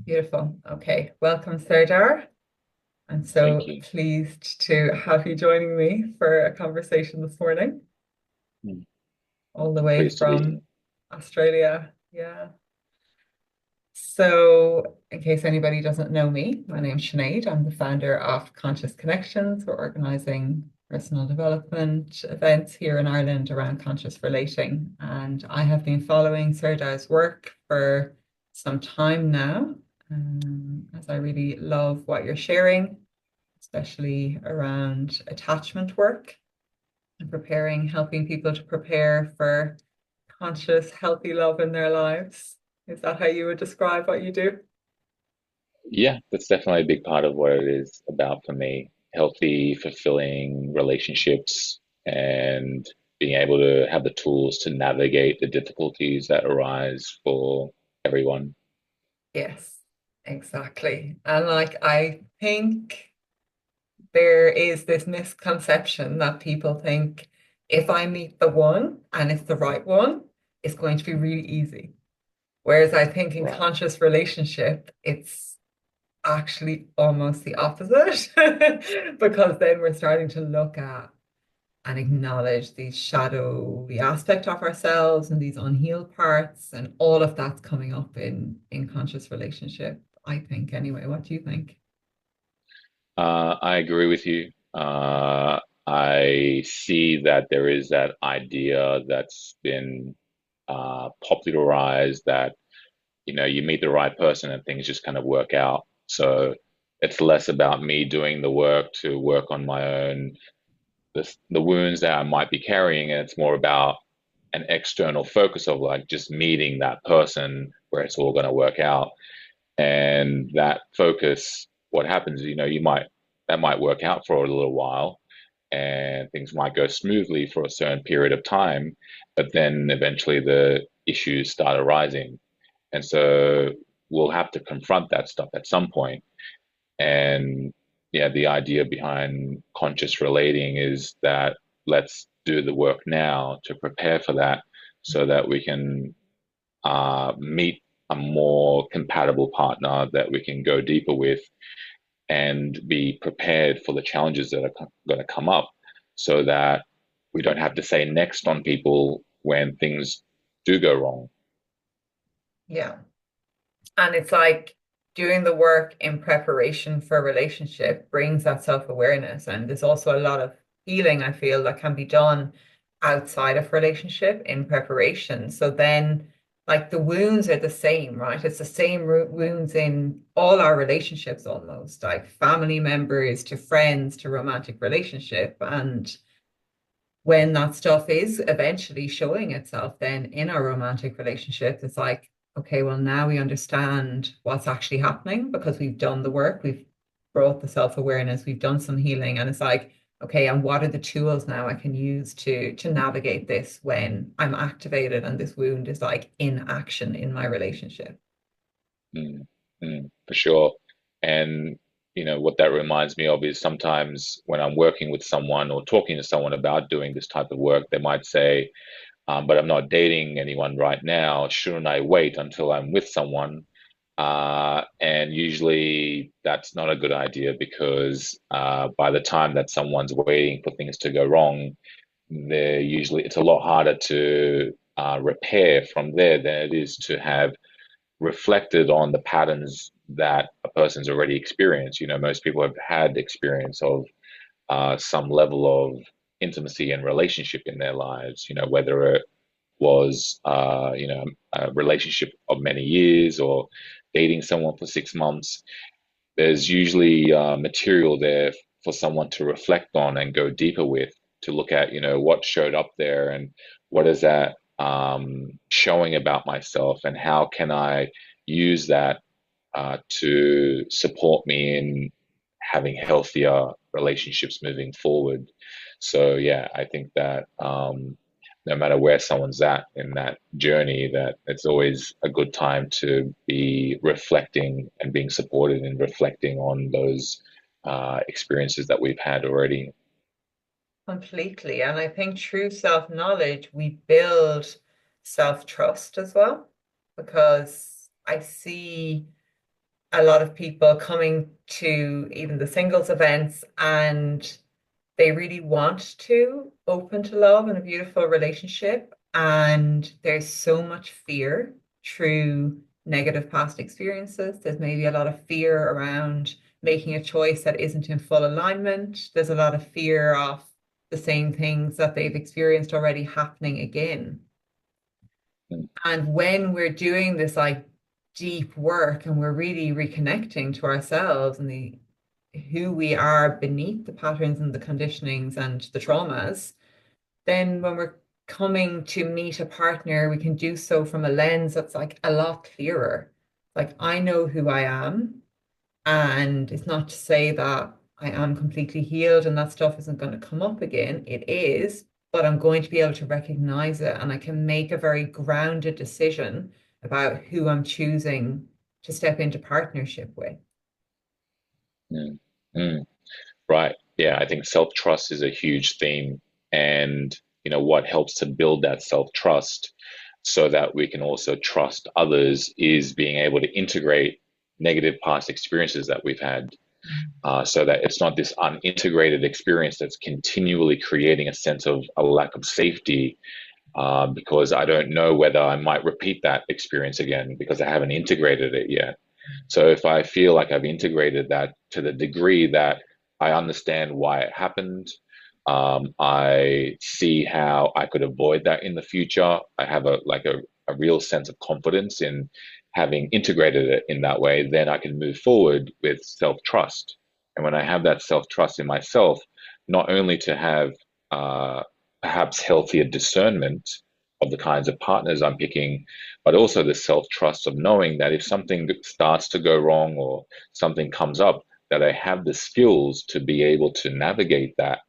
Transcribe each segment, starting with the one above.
Beautiful. Okay. Welcome, Serdar. I'm Thank so you. pleased to have you joining me for a conversation this morning, Mm. all the I'm way pleased to be here. from Australia. Yeah. So, in case anybody doesn't know me, my name's Sinead. I'm the founder of Conscious Connections. We're organizing personal development events here in Ireland around conscious relating. And I have been following Serdar's work for some time now, as I really love what you're sharing, especially around attachment work and helping people to prepare for conscious, healthy love in their lives. Is that how you would describe what you do? Yeah, that's definitely a big part of what it is about for me. Healthy, fulfilling relationships and being able to have the tools to navigate the difficulties that arise for everyone. Yes, exactly. And I think there is this misconception that people think if I meet the one and it's the right one, it's going to be really easy. Whereas I think in Right. conscious relationship, it's actually almost the opposite because then we're starting to look at and acknowledge these shadowy aspect of ourselves and these unhealed parts, and all of that's coming up in conscious relationship, I think. Anyway, what do you think? I agree with you. I see that there is that idea that's been popularized that you meet the right person and things just kind of work out. So it's less about me doing the work to work on my own, the wounds that I might be carrying, and it's more about an external focus of like just meeting that person where it's all going to work out. And that focus, what happens, that might work out for a little while and things might go smoothly for a certain period of time, but then eventually the issues start arising. And so we'll have to confront that stuff at some point. And yeah, the idea behind conscious relating is that let's do the work now to prepare for that so that we can meet a more compatible partner that we can go deeper with and be prepared for the challenges that are going to come up so that we don't have to say next on people when things do go wrong. Yeah. And it's like doing the work in preparation for a relationship brings that self-awareness. And there's also a lot of healing, I feel, that can be done outside of relationship in preparation. So then, like the wounds are the same, right? It's the same wounds in all our relationships almost, like family members to friends to romantic relationship. And when that stuff is eventually showing itself then in our romantic relationships, it's like, okay, well, now we understand what's actually happening because we've done the work, we've brought the self-awareness, we've done some healing, and it's like, okay, and what are the tools now I can use to navigate this when I'm activated and this wound is like in action in my relationship? Mm, for sure. And what that reminds me of is sometimes when I'm working with someone or talking to someone about doing this type of work, they might say, but I'm not dating anyone right now. Shouldn't I wait until I'm with someone? And usually that's not a good idea because by the time that someone's waiting for things to go wrong, it's a lot harder to repair from there than it is to have reflected on the patterns that a person's already experienced. Most people have had experience of some level of intimacy and relationship in their lives, whether it was, a relationship of many years or dating someone for 6 months. There's usually material there for someone to reflect on and go deeper with to look at, what showed up there and what is that showing about myself and how can I use that to support me in having healthier relationships moving forward. So yeah, I think that no matter where someone's at in that journey, that it's always a good time to be reflecting and being supported and reflecting on those experiences that we've had already. Completely. And I think through self-knowledge, we build self-trust as well, because I see. a lot of people coming to even the singles events and they really want to open to love and a beautiful relationship. And there's so much fear through negative past experiences. There's maybe a lot of fear around making a choice that isn't in full alignment. There's a lot of fear of the same things that they've experienced already happening again. mm, And when we're doing this like deep work and we're really reconnecting to ourselves and the who we are beneath the patterns and the conditionings and the traumas, then when we're coming to meet a partner, we can do so from a lens that's like a lot clearer. Like I know who I am, and it's not to say that I am completely healed and that stuff isn't going to come up again. It is, but I'm going to be able to recognize it and I can make a very grounded decision about who I'm choosing to step into partnership with. mm, mm. Right. Yeah, I think self-trust is a huge theme. And, what helps to build that self-trust so that we can also trust others is being able to integrate negative past experiences that we've had, so that it's not this unintegrated experience that's continually creating a sense of a lack of safety, because I don't know whether I might repeat that experience again because I haven't integrated it yet. So if I feel like I've integrated that to the degree that I understand why it happened, I see how I could avoid that in the future. I have a real sense of confidence in having integrated it in that way. Then I can move forward with self trust. And when I have that self trust in myself, not only to have perhaps healthier discernment of the kinds of partners I'm picking, but also the self trust of knowing that if something starts to go wrong or something comes up, that I have the skills to be able to navigate that.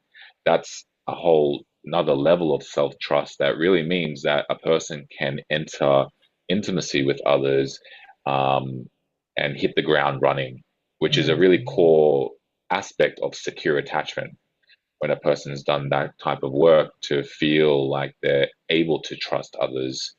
That's a whole another level of self trust that really means that a person can enter intimacy with others, um, and hit the ground running, which is a really Mm. core aspect of secure attachment when a person's done that type of work to feel like they're able to trust others,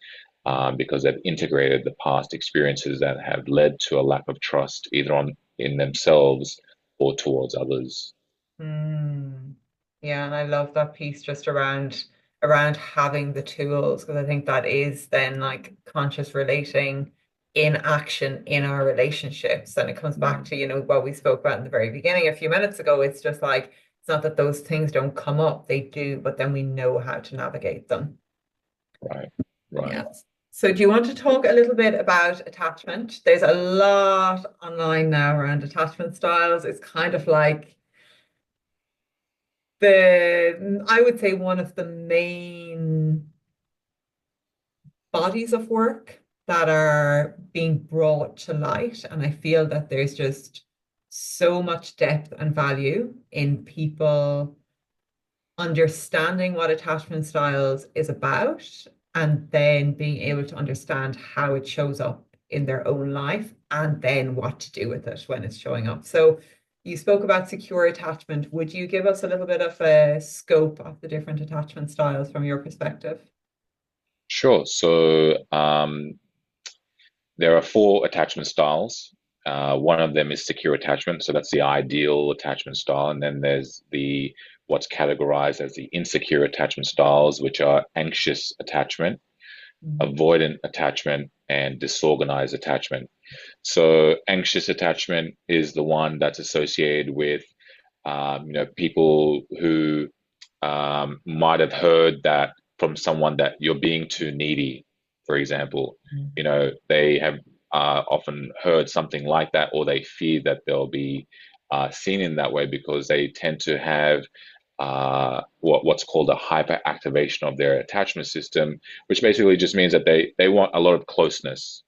because they've integrated the past experiences that have led to a lack of trust either on in themselves or towards others. Mm. Yeah, and I love that piece just around having the tools because I think that is then like conscious relating in action in our relationships. And it comes back Mm, to, what we spoke about in the very beginning a few minutes ago. It's just like it's not that those things don't come up, they do, but then we know how to navigate them. right, right. Yes. So do you want to talk a little bit about attachment? There's a lot online now around attachment styles. It's kind of like I would say one of the main bodies of work that are being brought to light. And I feel that there's just so much depth and value in people understanding what attachment styles is about and then being able to understand how it shows up in their own life and then what to do with it when it's showing up. So you spoke about secure attachment. Would you give us a little bit of a scope of the different attachment styles from your perspective? Sure. So there are four attachment styles. One of them is secure attachment, so that's the ideal attachment style, and then there's the what's categorized as the insecure attachment styles, which are anxious attachment, Mm, avoidant attachment, and disorganized attachment. So anxious attachment is the one that's associated with, people who, might have heard that from someone that you're being too needy, for example. mm, They have often heard something like that, or they fear that they'll be seen in that way because they tend to have what's called a hyperactivation of their attachment system, which basically just means that they want a lot of closeness.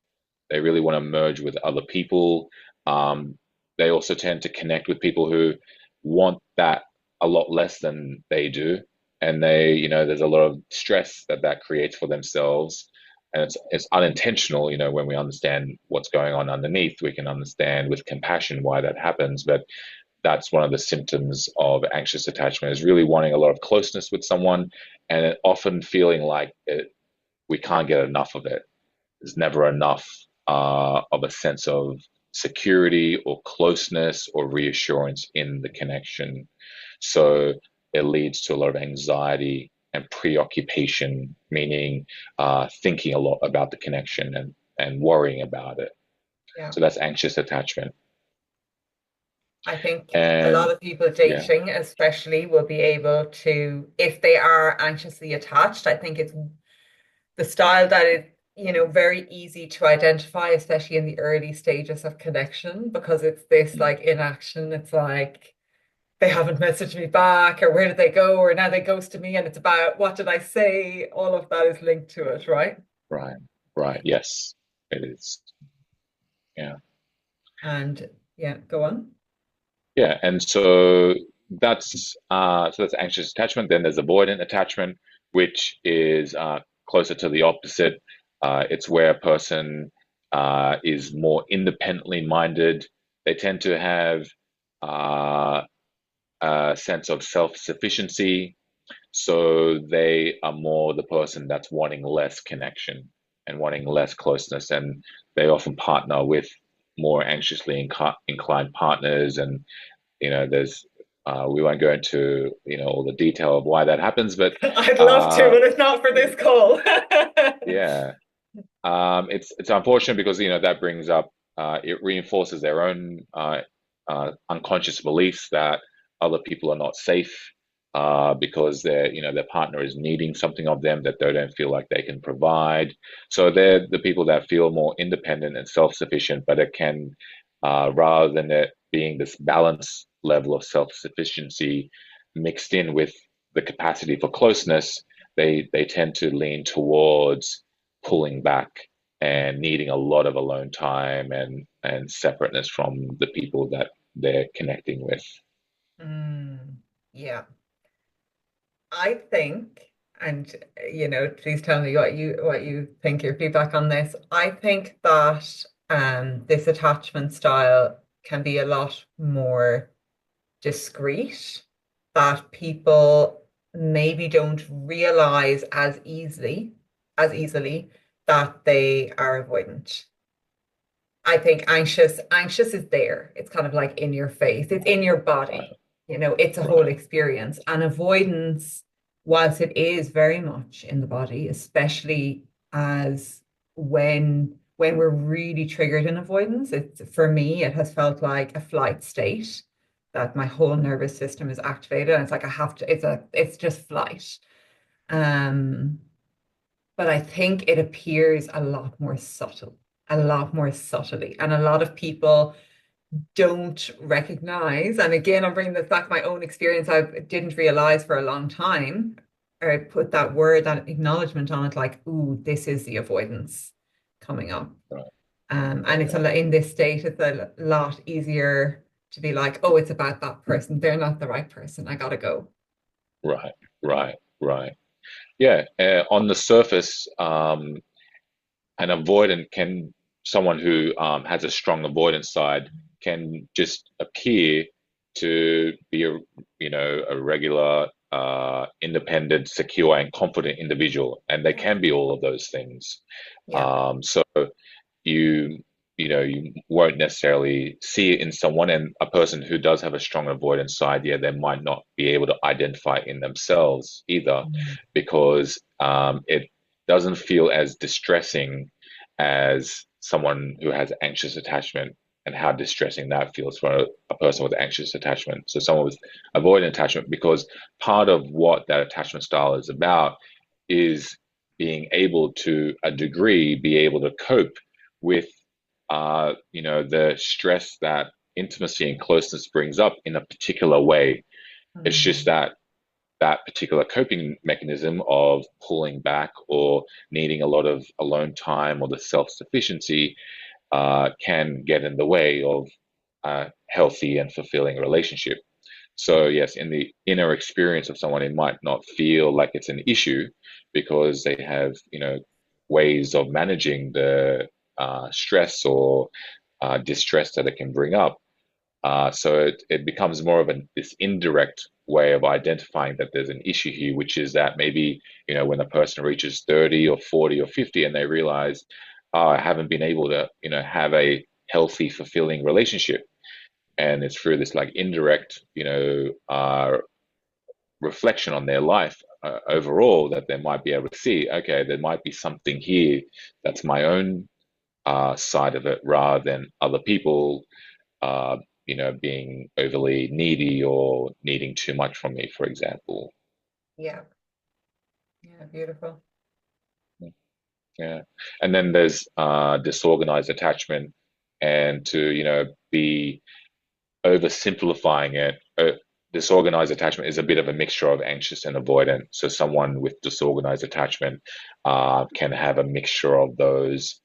They really want to merge with other people. Um, they also tend to connect with people who want that a lot less than they do. And there's a lot of stress that that creates for themselves. And it's unintentional, when we understand what's going on underneath, we can understand with compassion why that happens. But that's one of the symptoms of anxious attachment is really wanting a lot of closeness with someone and often feeling like we can't get enough of it. There's never enough of a sense of security or closeness or reassurance in the connection. So it leads to a lot of anxiety and preoccupation, meaning thinking a lot about the connection and worrying about it. Yeah. So that's anxious attachment. I think a lot And of people yeah, dating, especially, will be able to, if they are anxiously attached, I think it's the style that is, very easy to identify, especially in the early stages of connection, because it's this mm, like inaction. It's like they haven't messaged me back, or where did they go, or now they ghosted me, and it's about what did I say? All of that is linked to it, right? right, right, yes, it is. Yeah. And yeah, go on. Yeah, and so that's anxious attachment. Then there's avoidant attachment, which is closer to the opposite. It's where a person is more independently minded. They tend to have uh, a sense of self-sufficiency, so they are more the person that's wanting less connection and wanting less closeness, and they often partner with more anxiously inclined partners, and there's we won't go into all the detail of why that happens, but I'd love to, uh, but it's not for this call. yeah, it's unfortunate because that brings up it reinforces their own unconscious beliefs that other people are not safe because their partner is needing something of them that they don't feel like they can provide. So they're the people that feel more independent and self-sufficient, but it can rather than it being this balanced level of self-sufficiency mixed in with the capacity for closeness, they tend to lean towards pulling back and needing a lot of alone time and separateness from the people that they're connecting with. Yeah, I think, and please tell me what you think, your feedback on this. I think that this attachment style can be a lot more discreet, that people maybe don't realize as easily that they are avoidant. I think anxious is there. It's kind of like in your face. It's in your body. Right, It's a whole right, experience. And avoidance, whilst it is very much in the body, especially as when we're really triggered in avoidance, it's for me, it has felt like a flight state that my whole nervous system is activated. And it's like I have to, it's just flight. Um, but I think it appears a lot more subtly. And a lot of people don't recognize. And again, I'm bringing this back to my own experience. I didn't realize for a long time, or I put that word, that acknowledgement on it, like, ooh, this is the avoidance coming up. right. And it's Okay. in this state, it's a lot easier to be like, oh, it's about that person. They're not the right person. I gotta go. Right, right, right. Yeah, on the surface, an avoidant can someone who has a strong avoidance side can just appear to be a regular, independent, secure, and confident individual, and they can be all of those things. Yeah. So you you won't necessarily see it in someone, and a person who does have a strong avoidance side, yeah, they might not be able to identify it in themselves either, Mm. because it doesn't feel as distressing as someone who has anxious attachment, and how distressing that feels for a person with anxious attachment. So someone with avoidant attachment, because part of what that attachment style is about is being able to a degree be able to cope with the stress that intimacy and closeness brings up in a particular way. It's just Mm. that that particular coping mechanism of pulling back or needing a lot of alone time or the self-sufficiency can get in the way of a healthy and fulfilling relationship. So yes, in the inner experience of someone, it might not feel like it's an issue because they have, ways of managing the stress or distress that it can bring up. So it becomes more of this indirect way of identifying that there's an issue here, which is that maybe, when a person reaches 30 or 40 or 50 and they realize, oh, I haven't been able to, have a healthy, fulfilling relationship. And it's through this like indirect, reflection on their life overall that they might be able to see, okay, there might be something here that's my own side of it rather than other people, uh, being overly needy or needing too much from me, for example. Yeah. Yeah. Beautiful. Yeah. And then there's disorganized attachment, and to, be oversimplifying it, disorganized attachment is a bit of a mixture of anxious and avoidant. So someone with disorganized attachment can have a mixture of those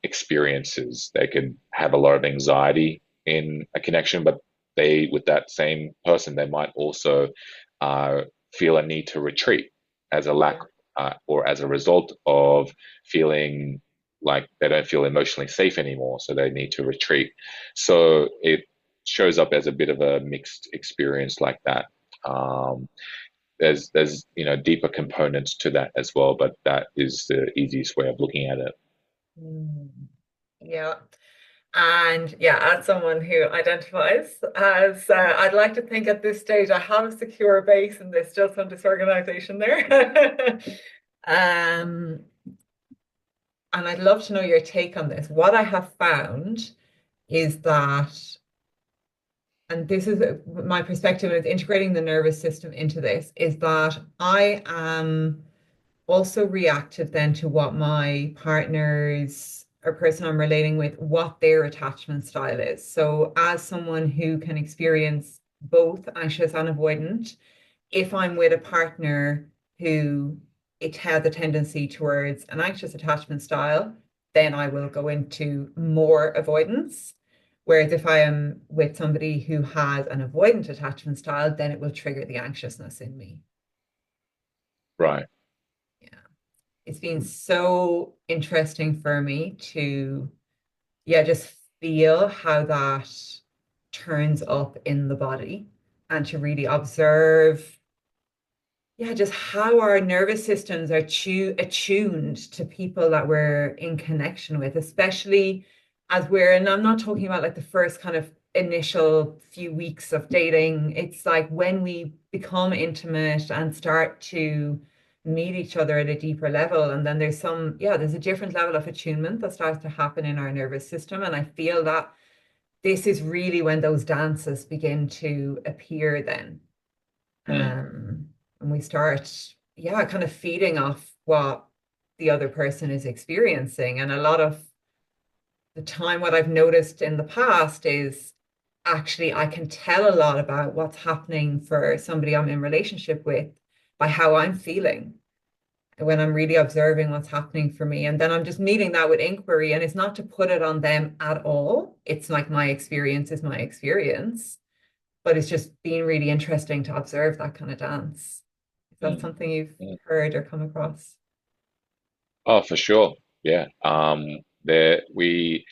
experiences. They can have a lot of anxiety in a connection, but with that same person, they might also uh, feel a need to retreat as a lack Yeah. or as a result of feeling like they don't feel emotionally safe anymore, so they need to retreat. So it shows up as a bit of a mixed experience like that. Um, there's deeper components to that as well, but that is the easiest way of looking at it. Mm. Yeah. And yeah, as someone who identifies as, I'd like to think at this stage I have a secure base and there's still some disorganization there. Um, and I'd love to know your take on this. What I have found is that, and this is my perspective, is integrating the nervous system into this, is that I am also reactive then to what my partners or person I'm relating with, what their attachment style is. So, as someone who can experience both anxious and avoidant, if I'm with a partner who it has a tendency towards an anxious attachment style, then I will go into more avoidance. Whereas if I am with somebody who has an avoidant attachment style, then it will trigger the anxiousness in me. Right. Yeah. It's been so interesting for me to, yeah, just feel how that turns up in the body and to really observe, yeah, just how our nervous systems are attuned to people that we're in connection with, especially as we're, and I'm not talking about like the first kind of initial few weeks of dating. It's like when we become intimate and start to meet each other at a deeper level. And then there's some, yeah, there's a different level of attunement that starts to happen in our nervous system. And I feel that this is really when those dances begin to appear then. Mm, Um, and we start, yeah, kind of feeding off what the other person is experiencing. And a lot of the time, what I've noticed in the past is actually I can tell a lot about what's happening for somebody I'm in relationship with by how I'm feeling when I'm really observing what's happening for me. And then I'm just meeting that with inquiry. And it's not to put it on them at all. It's like my experience is my experience, but it's just been really interesting to observe that kind of dance. Is that mm, something you've mm. heard or come across? Oh, for sure. Yeah. There we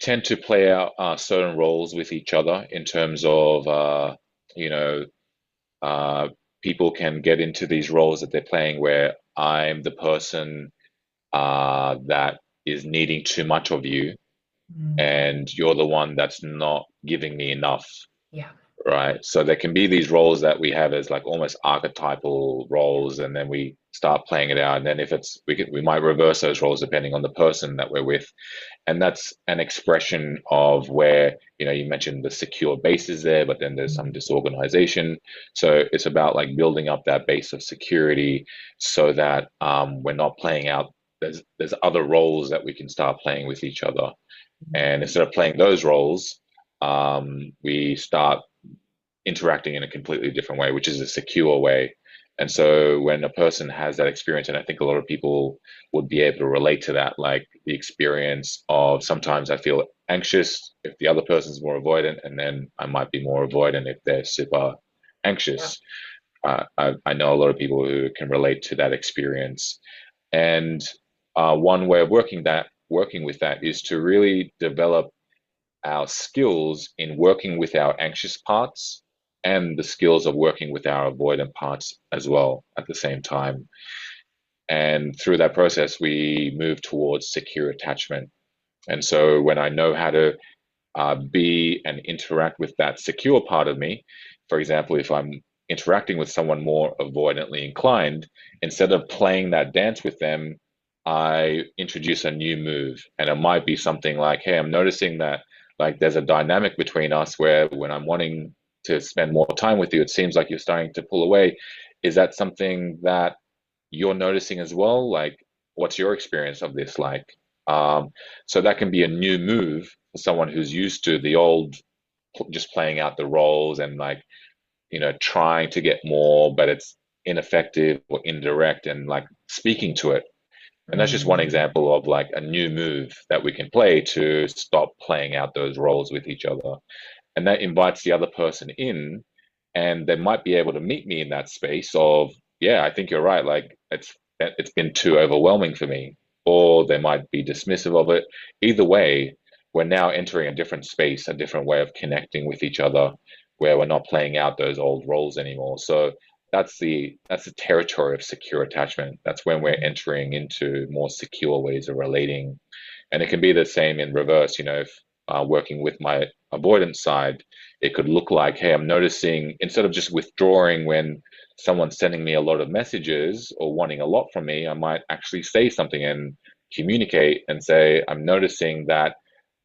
tend to play out certain roles with each other in terms of you know uh, people can get into these roles that they're playing where I'm the person that is needing too much of you, Mm, and you're the one that's not giving me enough, yeah, right? So there can be these roles that we have as like almost archetypal yeah, roles, and then we start playing it out. And then if it's we might reverse those roles depending on the person that we're with, and that's an expression of where you mentioned the secure bases there, but then there's some mm, disorganization. So it's about like building up that base of security so that we're not playing out. There's other roles that we can start playing with each other, and mm, instead of playing those roles, we start interacting in a completely different way, which is a secure way. And so when a person has that experience, and I think a lot of people would be able to relate to that, like the experience of sometimes I feel anxious if the other person's more avoidant, and then I might be more avoidant if they're super yeah, anxious. I know a lot of people who can relate to that experience. And one way of working with that is to really develop our skills in working with our anxious parts and the skills of working with our avoidant parts as well at the same time. And through that process, we move towards secure attachment. And so when I know how to be and interact with that secure part of me. For example, if I'm interacting with someone more avoidantly inclined, instead of playing that dance with them, I introduce a new move. And it might be something like, hey, I'm noticing that like there's a dynamic between us where when I'm wanting to spend more time with you, it seems like you're starting to pull away. Is that something that you're noticing as well? Like, what's your experience of this like? Um, so that can be a new move for someone who's used to the old, just playing out the roles and like, trying to get more, but it's ineffective or indirect and like speaking to it. And that's just one Mm, example of like a new move that we can play to stop playing out those roles with each other, and that invites the other person in, and they might be able to meet me in that space of, yeah, I think you're right, like it's been too overwhelming for me, or they might be dismissive of it. Either way, we're now entering a different space, a different way of connecting with each other, where we're not playing out those old roles anymore. So that's the territory of secure attachment. That's when we're mm, entering into more secure ways of relating. And it can be the same in reverse. If working with my avoidance side, it could look like, hey, I'm noticing, instead of just withdrawing when someone's sending me a lot of messages or wanting a lot from me, I might actually say something and communicate and say, I'm noticing that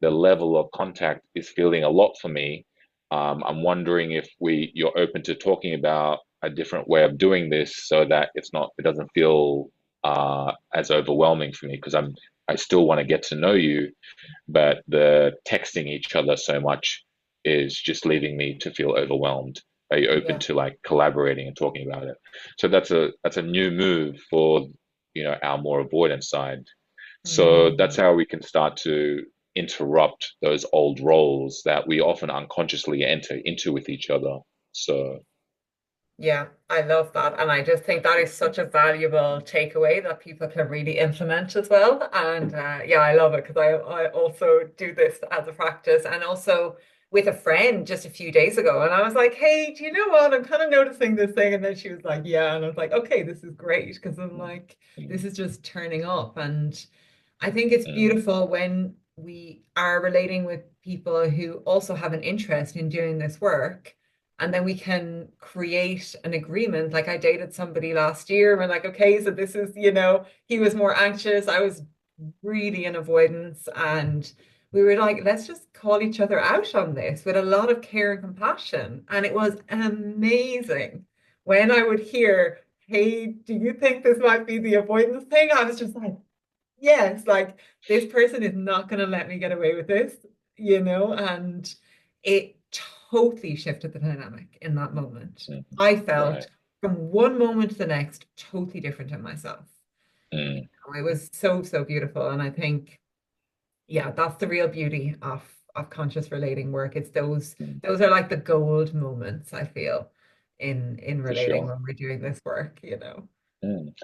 the level of contact is feeling a lot for me. I'm wondering if you're open to talking about a different way of doing this so that it doesn't feel as overwhelming for me, because I still want to get to know you, but the texting each other so much is just leaving me to feel overwhelmed. Are you open yeah. to like collaborating and talking about it? So that's a new move for our more avoidant side. So that's Mm. how we can start to interrupt those old roles that we often unconsciously enter into with each other. So Yeah, I love that. And I just think that is such a valuable takeaway that people can really implement as well. And yeah, I love it because I also do this as a practice and also with a friend just a few days ago. And I was like, hey, do you know what? I'm kind of noticing this thing. And then she was like, yeah. And I was like, okay, this is great because I'm like, this mm, is just turning up. And I think it's mm, beautiful when we are relating with people who also have an interest in doing this work and then we can create an agreement. Like I dated somebody last year, and we're like, okay, so this is, he was more anxious, I was really in avoidance, and we were like, let's just call each other out on this with a lot of care and compassion. And it was amazing when I would hear, hey, do you think this might be the avoidance thing? I was just like, yes, like this person is not going to let me get away with this, and it totally shifted the dynamic in that moment. mm, I right. felt from one moment to the next totally different in myself. Mm, It was so, so beautiful. And I think, yeah, that's the real beauty of conscious relating work. It's those mm, those are like the gold moments, I feel, in for relating sure. when we're doing this work.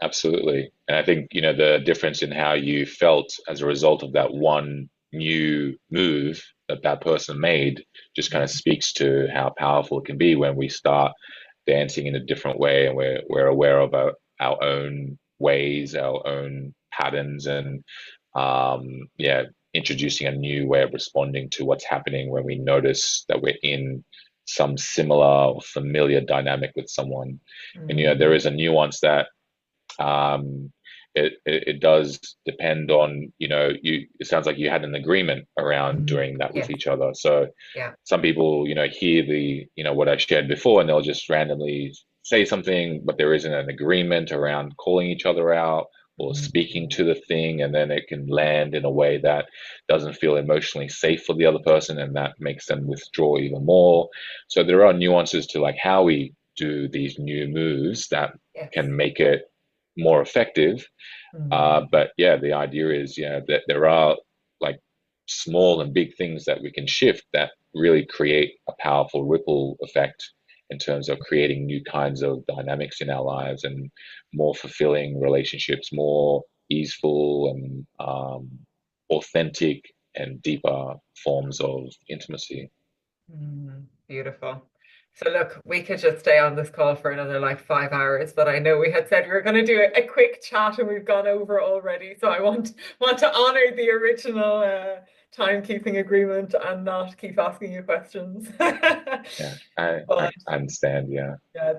Absolutely. And I think, the difference in how you felt as a result of that one new move that that person made just kind Yeah. of speaks to how powerful it can be when we start dancing in a different way, and we're aware of our own ways, our own patterns, and yeah, introducing a new way of responding to what's happening when we notice that we're in some similar or familiar dynamic with someone. And there Mm, is a nuance that um, it does depend on, it sounds like you had an agreement around mm, doing that with yes. each other. So Yeah. some people, hear what I shared before, and they'll just randomly say something, but there isn't an agreement around calling each other out or speaking Mm, to the thing, and then it can land in a way that doesn't feel emotionally safe for the other person, and that makes them withdraw even more. So there are nuances to like how we do these new moves that yes. can make it more effective. Mm, But yeah, the idea is, that there are like small and big things that we can shift that really create a powerful ripple effect in terms of creating new kinds of dynamics in our lives and more fulfilling relationships, more easeful and authentic and deeper forms of intimacy. beautiful. So look, we could just stay on this call for another like 5 hours, but I know we had said we were going to do a quick chat and we've gone over already. So I want to honor the original timekeeping agreement and not keep asking you questions. Yeah, I But understand. Yeah. yeah,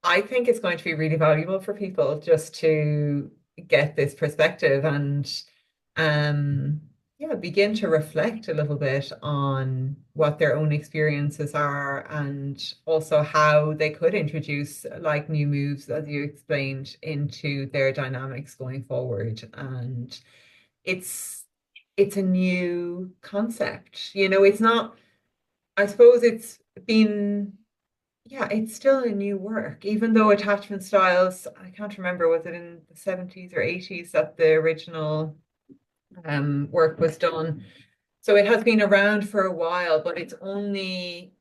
I think it's going to be really valuable for people just to get this perspective and um yeah, begin to reflect a little bit on what their own experiences are and also how they could introduce like new moves, as you explained, into their dynamics going forward. And it's it's a new concept. It's not, I suppose it's been yeah, it's still a new work, even though attachment styles, I can't remember, was it in the 70s or 80s that the original work was done. So it has been around for a while, but it's only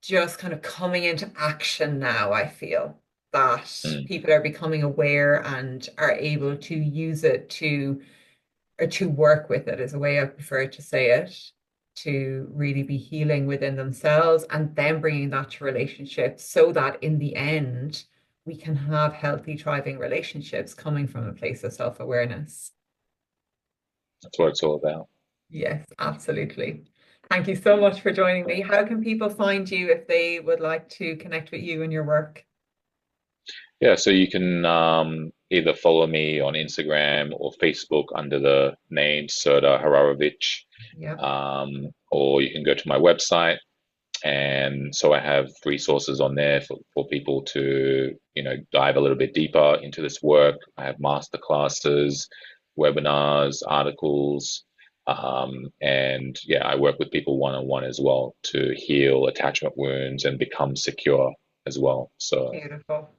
just kind of coming into action now, I feel, that Mm. people are becoming aware and are able to use it or to work with it is a way I prefer to say it, to really be healing within themselves and then bringing that to relationships so that in the end, we can have healthy, thriving relationships coming from a place of self-awareness. That's what it's all about. Yes, absolutely. Thank you so much for joining me. How can people find you if they would like to connect with you and your work? Yeah, so you can either follow me on Instagram or Facebook under the name Serdar Hararovich, Yeah, or you can go to my website. And so I have resources on there for people to, dive a little bit deeper into this work. I have master classes, webinars, articles, and yeah, I work with people one on one as well to heal attachment wounds and become secure as well. So beautiful.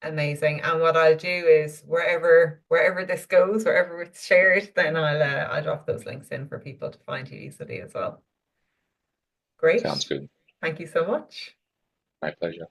Amazing. And what I'll do is wherever this goes, wherever it's shared, then I'll drop those links in for people to find you easily as well. sounds Great. good. Thank you so much. My pleasure.